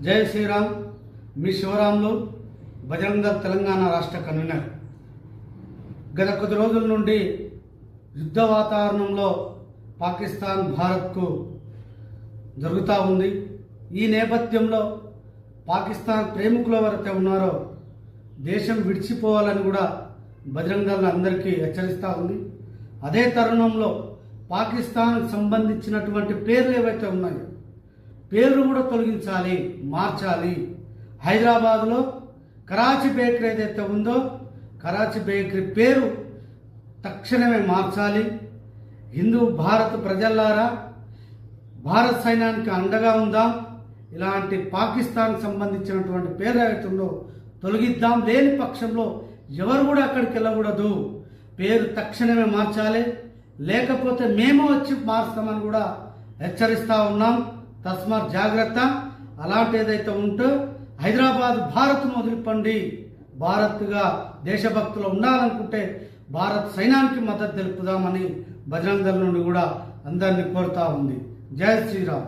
జై శ్రీరామ్. మీ శివరాములు, బజరంగ దళ్ తెలంగాణ రాష్ట్ర కన్వీనర్. గత కొద్ది రోజుల నుండి యుద్ధ వాతావరణంలో పాకిస్తాన్ భారత్కు జరుగుతూ ఉంది. ఈ నేపథ్యంలో పాకిస్తాన్ ప్రేమికులు ఎవరైతే ఉన్నారో దేశం విడిచిపోవాలని కూడా బజరంగ దళ్ అందరికీ హెచ్చరిస్తూ ఉంది. అదే తరుణంలో పాకిస్తాన్కు సంబంధించినటువంటి పేర్లు ఏవైతే ఉన్నాయో పేర్లు కూడా తొలగించాలి, మార్చాలి. హైదరాబాద్లో కరాచీ బేకరీ ఏదైతే ఉందో కరాచీ బేకరీ పేరు తక్షణమే మార్చాలి. హిందూ భారత్ ప్రజల్లారా, భారత సైన్యానికి అండగా ఉందాం. ఇలాంటి పాకిస్తాన్కి సంబంధించినటువంటి పేరు ఏవైతుందో తొలగిద్దాం. లేని పక్షంలో ఎవరు కూడా అక్కడికి వెళ్ళకూడదు. పేరు తక్షణమే మార్చాలి, లేకపోతే మేము వచ్చి మారుస్తామని కూడా హెచ్చరిస్తూ ఉన్నాం. తస్మాత్ జాగ్రత్త. అలాంటి ఏదైతే ఉంటో హైదరాబాద్ భారత్ మొదలుపండి. భారత్గా దేశభక్తులు ఉండాలనుకుంటే భారత్ సైన్యానికి మద్దతు తెలుపుదామని బజరంగ దళ్ నుండి కూడా అందరినీ కోరుతా ఉంది. జై శ్రీరామ్.